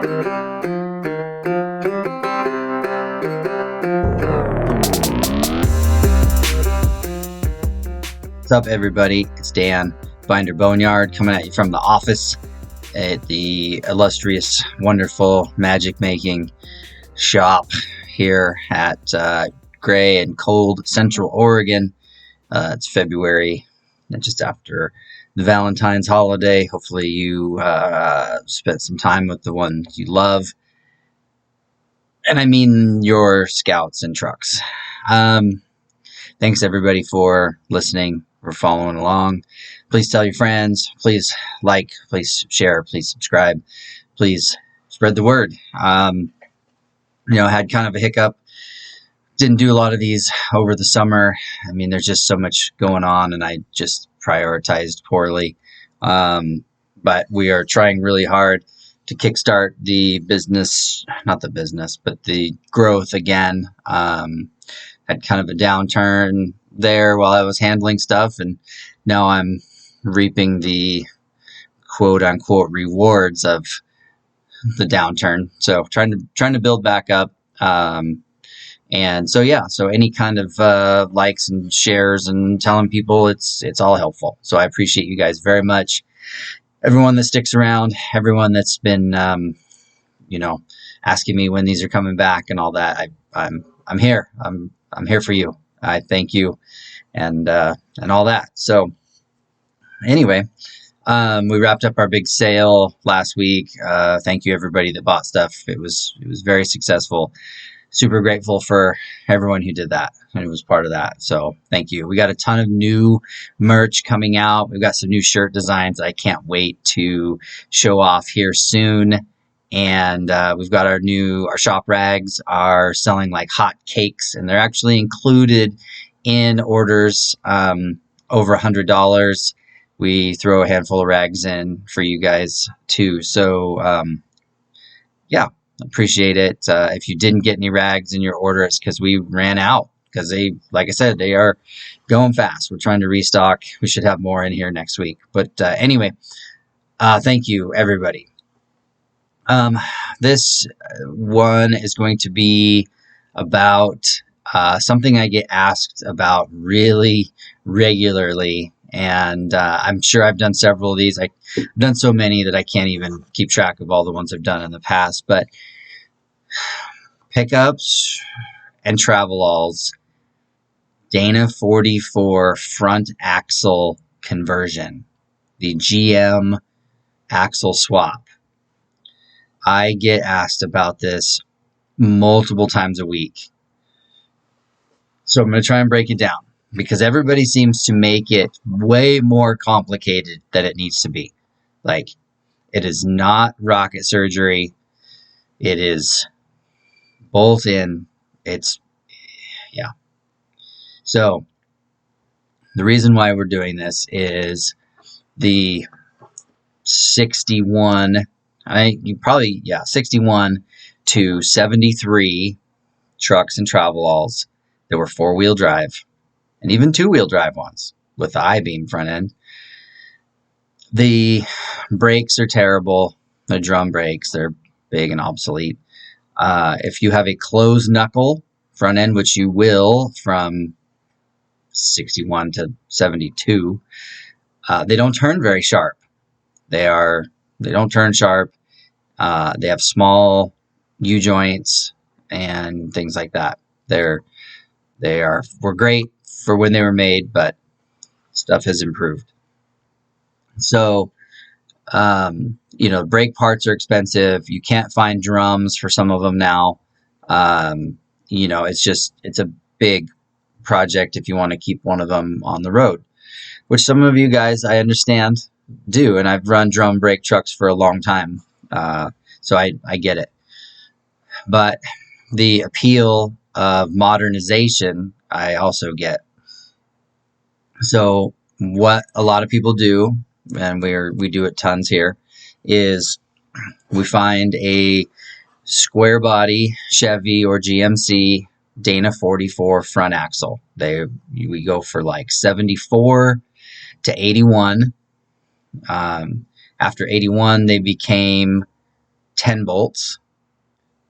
What's up, everybody? It's Dan, Binder Boneyard, coming at you from the office at the illustrious, wonderful magic-making shop here at gray and cold Central Oregon. It's February, just after the Valentine's holiday. Hopefully you spent some time with the ones you love. And I mean your scouts and trucks. Thanks, everybody, for listening. We're following along. Please tell your friends. Please like. Please share. Please subscribe. Please spread the word. Had kind of a hiccup. Didn't do a lot of these over the summer. I mean, there's just so much going on, and I just prioritized poorly. But we are trying really hard to kickstart the business, not the business, but the growth again. Had kind of a downturn there while I was handling stuff, and now I'm reaping the quote-unquote rewards of the downturn. So trying to build back up. So any kind of likes and shares and telling people, it's all helpful. So I appreciate you guys very much. Everyone that sticks around, everyone that's been asking me when these are coming back and all that. I'm here. I'm here for you. I thank you and all that. So anyway, we wrapped up our big sale last week. Thank you, everybody that bought stuff. It was very successful. Super grateful for everyone who did that and was part of that. So thank you. We got a ton of new merch coming out. We've got some new shirt designs I can't wait to show off here soon. And we've got our shop rags are selling like hot cakes, and they're actually included in orders over $100. We throw a handful of rags in for you guys too. So appreciate it. If you didn't get any rags in your order, it's because we ran out, because like I said, they are going fast. We're trying to restock. We should have more in here next week. But anyway, thank you, everybody. This one is going to be about something I get asked about really regularly, and I'm sure I've done several of these. I've done so many that I can't even keep track of all the ones I've done in the past, but pickups and Travelalls, Dana 44 front axle conversion, the GM axle swap. I get asked about this multiple times a week. So I'm going to try and break it down, because everybody seems to make it way more complicated than it needs to be. Like, it is not rocket surgery. It is bolt in. So the reason why we're doing this is the 61 to 73 trucks and Travelalls that were four-wheel drive, and even two-wheel drive ones with the I-beam front end. The brakes are terrible. The drum brakes, they're big and obsolete. If you have a closed knuckle front end, which you will from 61 to 72, they don't turn very sharp. They don't turn sharp. They have small U-joints and things like that. Were great for when they were made, but stuff has improved. So, brake parts are expensive. You can't find drums for some of them now. It's a big project if you want to keep one of them on the road, which some of you guys, I understand, do. And I've run drum brake trucks for a long time. So I get it. But the appeal of modernization, I also get. So what a lot of people do, and we do it tons here, is we find a square body Chevy or GMC Dana 44 front axle. We go for like 74 to 81. After 81, they became 10 bolts.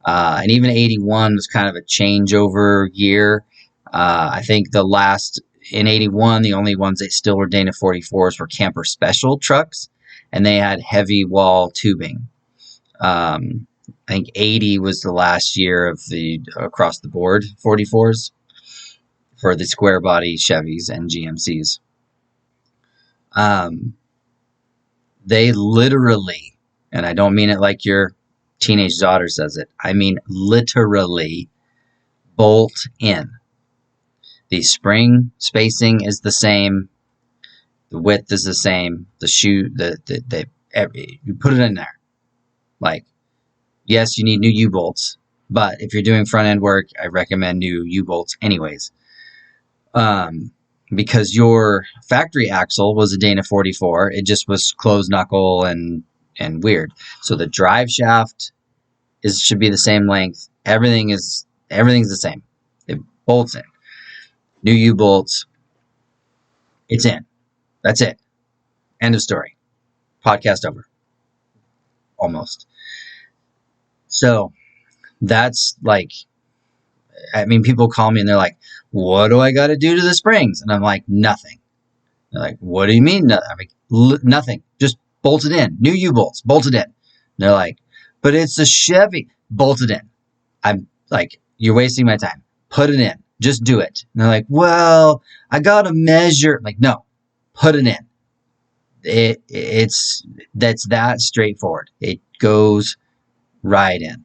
And even 81 was kind of a changeover year. I think in 81, the only ones that still were Dana 44s were camper special trucks, and they had heavy wall tubing. I think 80 was the last year of the across the board 44s for the square body Chevys and GMCs. They literally, and I don't mean it like your teenage daughter says it, I mean literally bolt in. The spring spacing is the same. The width is the same. The shoe, you put it in there. Like, yes, you need new U-bolts, but if you're doing front end work, I recommend new U-bolts anyways. Because your factory axle was a Dana 44, it just was closed knuckle and weird. So the drive shaft should be the same length. Everything's the same. It bolts in. New U-bolts. It's in. That's it. End of story. Podcast over. Almost. So that's like, I mean, people call me and they're like, what do I got to do to the springs? And I'm like, nothing. They're like, what do you mean? I'm like, nothing. Just bolt it in. New U-bolts. Bolt it in. And they're like, but it's a Chevy. Bolt it in. I'm like, you're wasting my time. Put it in. Just do it. And they're like, well, I got to measure. I'm like, no, put it in. That's that straightforward. It goes right in.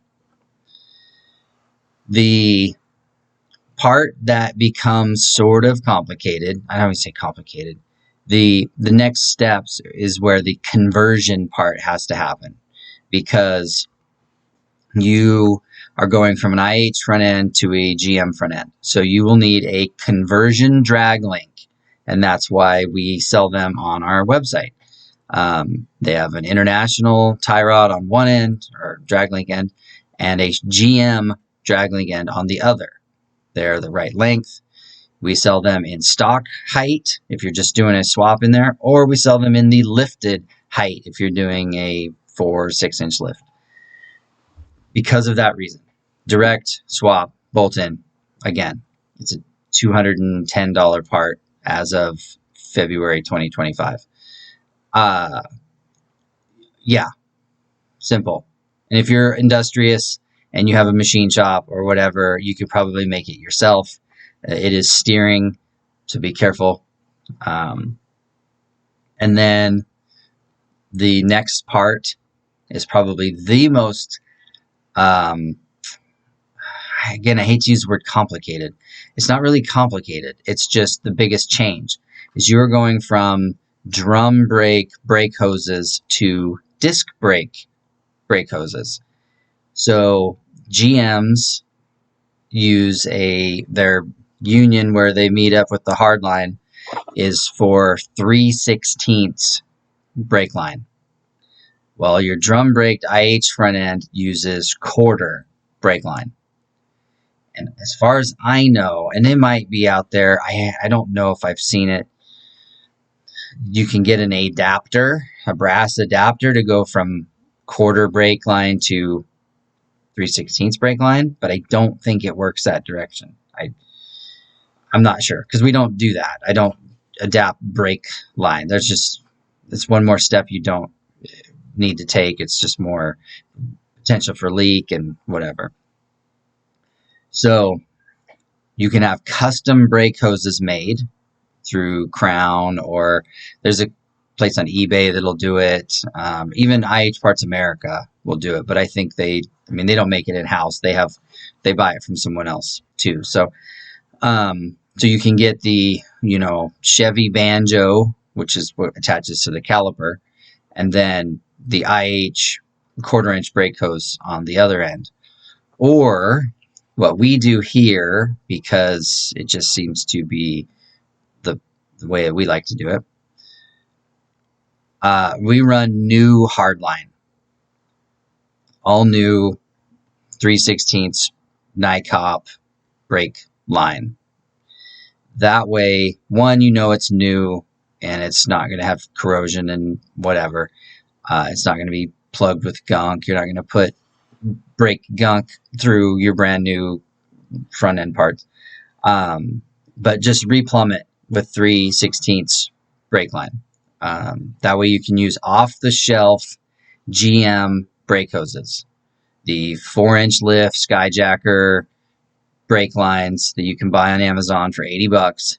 The part that becomes sort of complicated, I don't even say complicated, the next steps is where the conversion part has to happen, because you are going from an IH front end to a GM front end. So you will need a conversion drag link, and that's why we sell them on our website. They have an international tie rod on one end, or drag link end, and a GM drag link end on the other. They're the right length. We sell them in stock height if you're just doing a swap in there, or we sell them in the lifted height if you're doing a 4 or 6 inch lift. Because of that reason, direct swap, bolt in. Again, it's a $210 part as of February 2025. Yeah, simple. And if you're industrious and you have a machine shop or whatever, you could probably make it yourself. It is steering, so be careful. And then the next part is probably the most, again, I hate to use the word complicated. It's not really complicated. It's just the biggest change is you're going from drum brake hoses to disc brake hoses. So GMs use their union where they meet up with the hard line is for 3/16 brake line. Well, your drum braked IH front end uses quarter brake line. And as far as I know, and it might be out there, I don't know if I've seen it, you can get an adapter, a brass adapter to go from quarter brake line to 3/16 brake line, but I don't think it works that direction. I'm not sure, because we don't do that. I don't adapt brake line. It's one more step you don't need to take. It's just more potential for leak and whatever. So you can have custom brake hoses made through Crown, or there's a place on eBay that'll do it. Even IH Parts America will do it, but I think they don't make it in-house. They buy it from someone else too. So you can get the, Chevy Banjo, which is what attaches to the caliper, and then the IH quarter-inch brake hose on the other end. Or what we do here, because it just seems to be the way we like to do it, we run new hardline. All new 3/16 NICOP brake line. That way, one, it's new and it's not going to have corrosion and whatever. It's not going to be plugged with gunk. You're not going to put brake gunk through your brand new front end parts. But just replumb it with 3/16 brake line. That way you can use off the shelf GM brake hoses, the 4-inch lift Skyjacker brake lines that you can buy on Amazon for $80.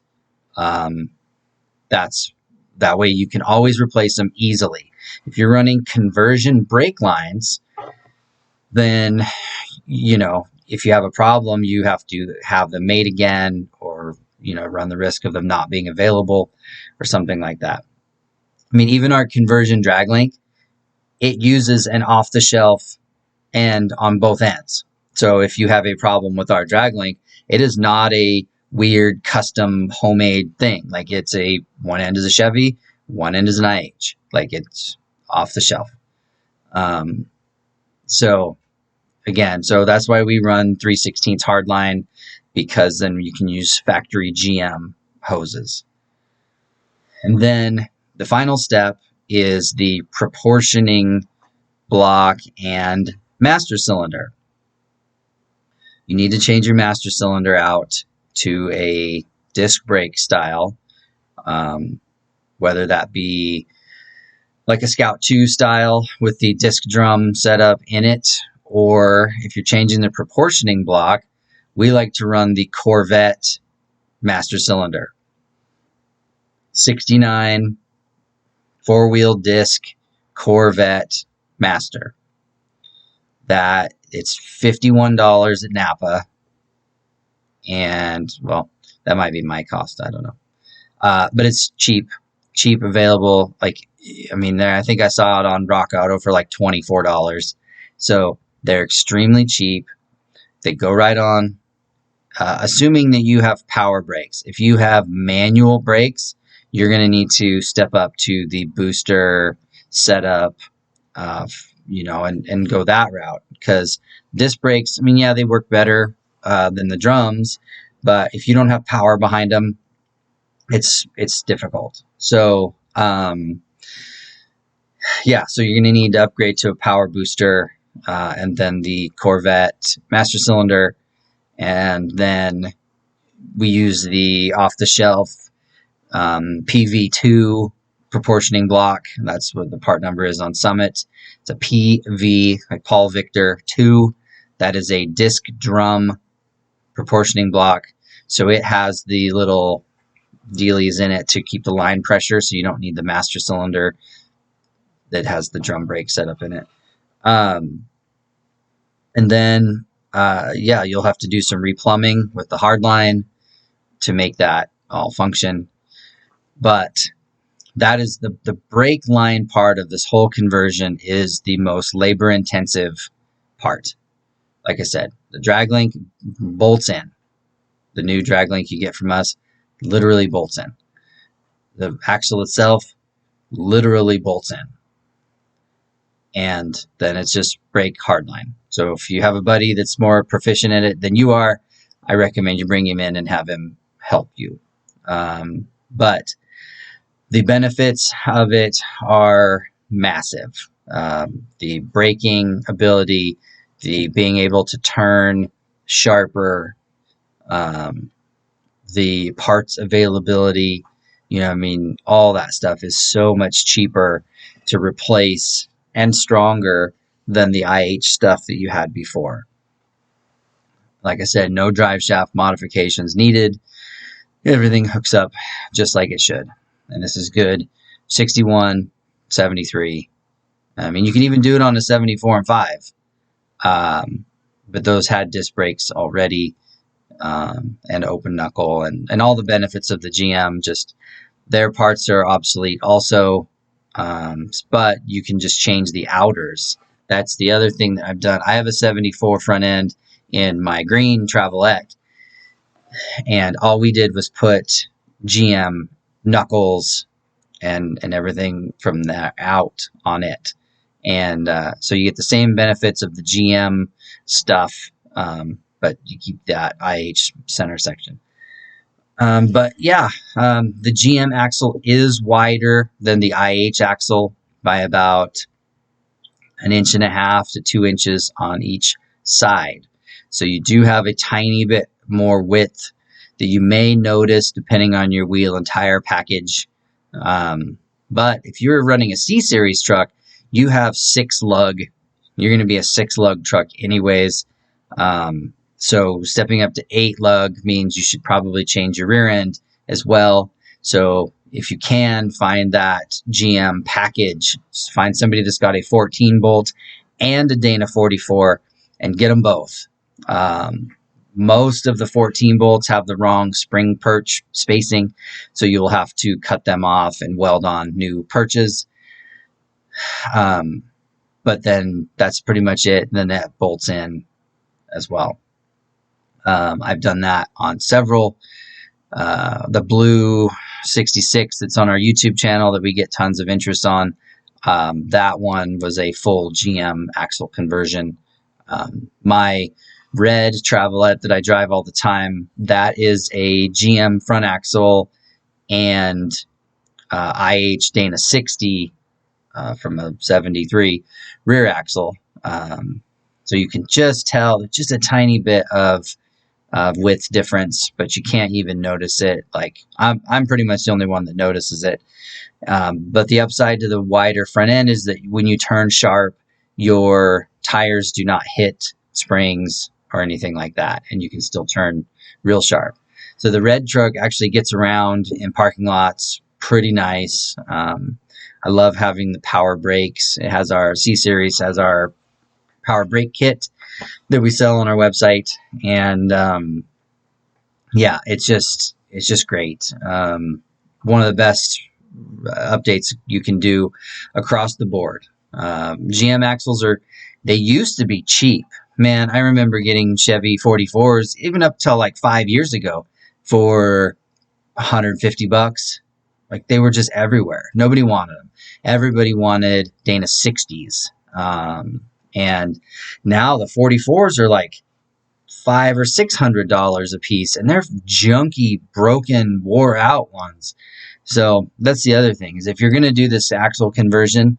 That way you can always replace them easily. If you're running conversion brake lines, then, if you have a problem, you have to have them made again, or, run the risk of them not being available or something like that. I mean, even our conversion drag link, it uses an off-the-shelf end on both ends. So if you have a problem with our drag link, it is not a weird custom homemade thing. Like, it's one end is a Chevy, one end is an IH. Like, it's off the shelf. So that's why we run 3/16 hardline, because then you can use factory GM hoses. And then the final step is the proportioning block and master cylinder. You need to change your master cylinder out to a disc brake style, whether that be like a Scout 2 style with the disc drum setup in it, or if you're changing the proportioning block, we like to run the Corvette master cylinder. 69 4-wheel disc Corvette master. That it's $51 at Napa, and that might be my cost. I don't know, but it's cheap available. Like, I think I saw it on Rock Auto for like $24. So they're extremely cheap. They go right on. Assuming that you have power brakes. If you have manual brakes, you're going to need to step up to the booster setup, and go that route, because disc brakes, they work better than the drums, but if you don't have power behind them, it's difficult. So, so you're going to need to upgrade to a power booster, and then the Corvette master cylinder, and then we use the off-the-shelf PV2 proportioning block. That's what the part number is on Summit. It's a PV, like Paul Victor 2. That is a disc drum proportioning block. So it has the little dealies in it to keep the line pressure, so you don't need the master cylinder that has the drum brake setup in it. And then, you'll have to do some replumbing with the hardline to make that all function. But that is the brake line part of this whole conversion is the most labor intensive part. Like I said, the drag link bolts in. The new drag link you get from us literally bolts in. The axle itself literally bolts in. And then it's just brake hardline. So if you have a buddy that's more proficient at it than you are, I recommend you bring him in and have him help you. But the benefits of it are massive. The braking ability, the being able to turn sharper, the parts availability, all that stuff is so much cheaper to replace and stronger than the IH stuff that you had before. Like I said, no drive shaft modifications needed. Everything hooks up just like it should. And this is good. 61, 73. You can even do it on a 74 and 5. But those had disc brakes already, and open knuckle, and all the benefits of the GM. Just their parts are obsolete also. But you can just change the outers. That's the other thing that I've done. I have a 74 front end in my green Travelette, and all we did was put GM knuckles and everything from that out on it. And so you get the same benefits of the GM stuff, but you keep that IH center section. The GM axle is wider than the IH axle by about 1.5 to 2 inches on each side. So you do have a tiny bit more width that you may notice depending on your wheel and tire package. But if you're running a C-Series truck, you have 6 lug. You're going to be a 6 lug truck anyways. So stepping up to 8 lug means you should probably change your rear end as well. So if you can, find that GM package. Find somebody that's got a 14 bolt and a Dana 44 and get them both. Most of the 14 bolts have the wrong spring perch spacing, so you'll have to cut them off and weld on new perches. But then that's pretty much it. Then that bolts in as well. I've done that on several. The blue 66 that's on our YouTube channel that we get tons of interest on. That one was a full GM axle conversion. My red Travelette that I drive all the time, that is a GM front axle and IH Dana 60 from a 73 rear axle. So you can just tell just a tiny bit of width difference, but you can't even notice it. Like I'm pretty much the only one that notices it. But the upside to the wider front end is that when you turn sharp, your tires do not hit springs or anything like that, and you can still turn real sharp. So the red truck actually gets around in parking lots pretty nice. I love having the power brakes. It has our C-Series, has our power brake kit that we sell on our website, and yeah, it's just great. One of the best updates you can do across the board. GM axles they used to be cheap. Man, I remember getting Chevy 44s even up till like 5 years ago for $150. Like they were just everywhere. Nobody wanted them. Everybody wanted Dana 60s. And now the 44s are like $500 or $600 a piece, and they're junky, broken, wore out ones. So that's the other thing, is if you're going to do this axle conversion,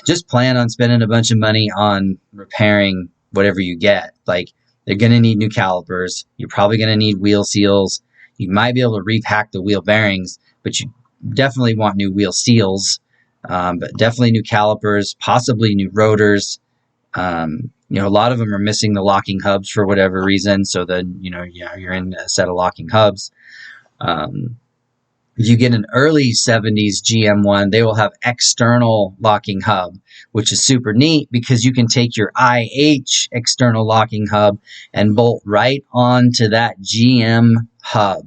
just plan on spending a bunch of money on repairing whatever you get. Like they're going to need new calipers. You're probably going to need wheel seals. You might be able to repack the wheel bearings, but you definitely want new wheel seals. But definitely new calipers, possibly new rotors. A lot of them are missing the locking hubs for whatever reason. So then, you're in a set of locking hubs. If you get an early 70s GM one, they will have external locking hub, which is super neat because you can take your IH external locking hub and bolt right onto that GM hub.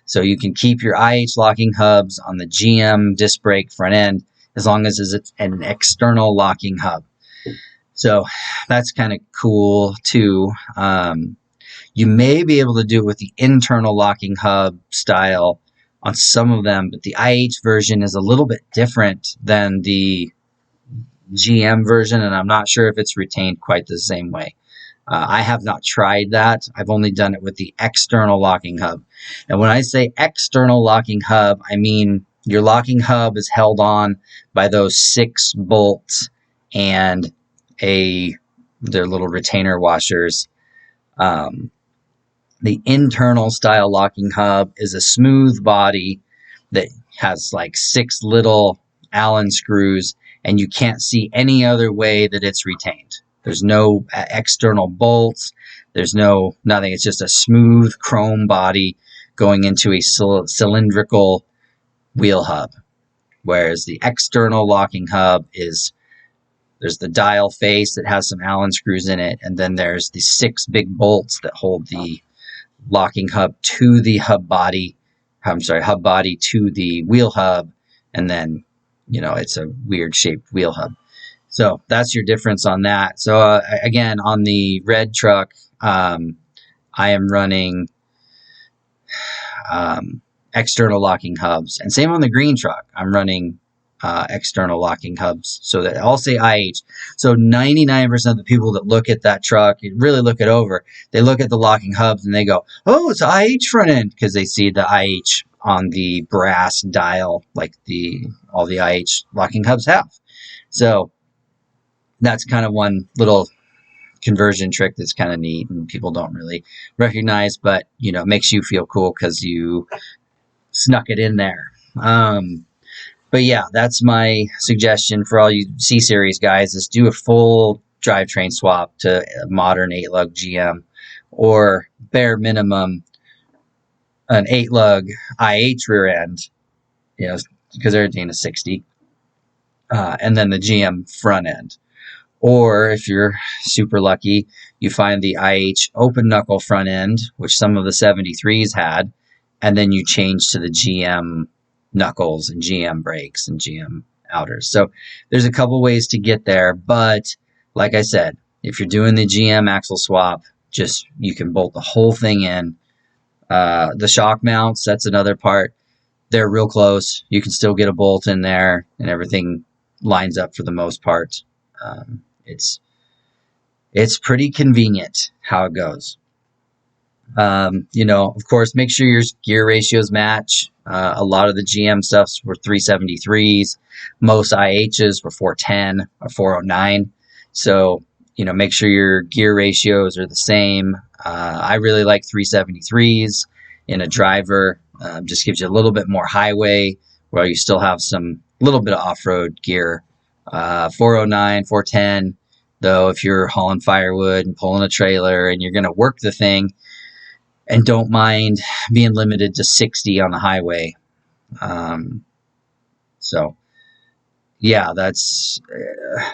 So you can keep your IH locking hubs on the GM disc brake front end as long as it's an external locking hub. So that's kind of cool too. You may be able to do it with the internal locking hub style on some of them, but the IH version is a little bit different than the GM version, and I'm not sure if it's retained quite the same way. I have not tried that. I've only done it with the external locking hub. And when I say external locking hub, I mean your locking hub is held on by those 6 bolts and their little retainer washers. The internal style locking hub is a smooth body that has like 6 little Allen screws, and you can't see any other way that it's retained. There's no external bolts. There's nothing. It's just a smooth chrome body going into a cylindrical wheel hub. Whereas the external locking hub there's the dial face that has some Allen screws in it, and then there's the 6 big bolts that hold the locking hub to the hub body to the wheel hub, and then it's a weird shaped wheel hub. So that's your difference on that. So again, on the red truck, I am running external locking hubs, and same on the green truck, I'm running external locking hubs. So that I'll say IH. So 99% of the people that look at that truck, really look it over, they look at the locking hubs and they go, "Oh, it's IH front end," because they see the IH on the brass dial, like all the IH locking hubs have. So That's kind of one little conversion trick that's kind of neat and people don't really recognize, but makes you feel cool because you snuck it in there. But yeah, that's my suggestion for all you C series guys: is do a full drivetrain swap to a modern 8-lug GM, or bare minimum an 8-lug IH rear end, because they're a 60, and then the GM front end. Or if you're super lucky, you find the IH open knuckle front end, which some of the 73s had, and then you change to the GM knuckles and GM brakes and GM outers. So there's a couple ways to get there, but like I said, if you're doing the GM axle swap, you can bolt the whole thing in. The shock mounts, that's another part. They're real close. You can still get a bolt in there, and everything lines up for the most part. It's pretty convenient how it goes. Of course, make sure your gear ratios match. A lot of the GM stuffs were 373s. Most IHs were 410 or 409. So, make sure your gear ratios are the same. I really like 373s in a driver. Just gives you a little bit more highway while you still have some little bit of off-road gear. 409, 410, though, if you're hauling firewood and pulling a trailer and you're going to work the thing and don't mind being limited to 60 on the highway. So yeah, that's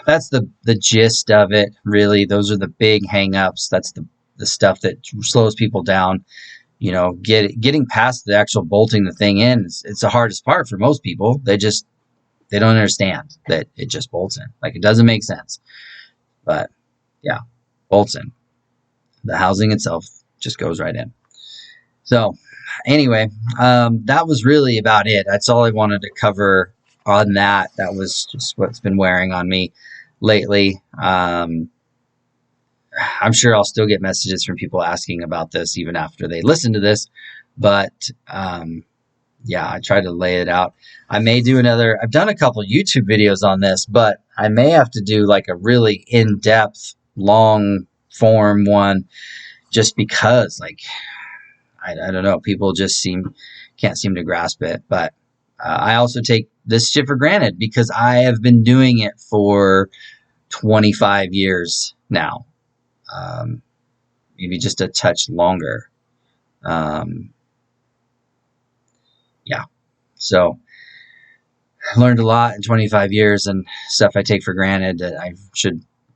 the gist of it, really. Those are the big hang-ups. That's the stuff that slows people down. Getting past the actual bolting the thing in, it's the hardest part for most people. They don't understand that it just bolts in. Like, it doesn't make sense. But yeah, bolts in. The housing itself just goes right in. So anyway, that was really about it. That's all I wanted to cover on that. That was just what's been wearing on me lately. I'm sure I'll still get messages from people asking about this even after they listen to this. But yeah, I tried to lay it out. I may do I've done a couple YouTube videos on this, but I may have to do like a really in-depth, long form one, just because, like, I don't know, people just can't seem to grasp it. But I also take this shit for granted because I have been doing it for 25 years now. Maybe just a touch longer. Yeah. So I learned a lot in 25 years, and stuff I take for granted that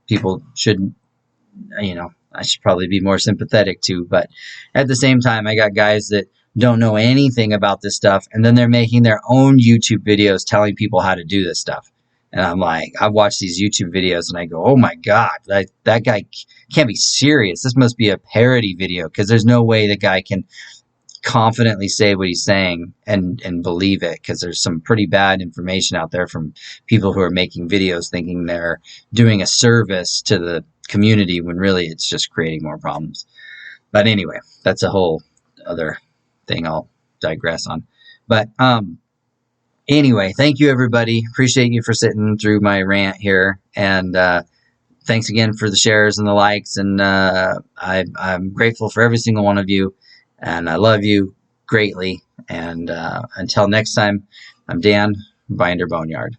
people should, I should probably be more sympathetic to. But at the same time, I got guys that don't know anything about this stuff, and then they're making their own YouTube videos telling people how to do this stuff. And I'm like, I watch these YouTube videos and I go, oh my God, that guy can't be serious. This must be a parody video, because there's no way the guy can confidently say what he's saying and believe it, because there's some pretty bad information out there from people who are making videos thinking they're doing a service to the community when really it's just creating more problems. But anyway, that's a whole other thing I'll digress on. But anyway, thank you, everybody. Appreciate you for sitting through my rant here. And thanks again for the shares and the likes. And I'm grateful for every single one of you. And I love you greatly. And until next time, I'm Dan, Binder Boneyard.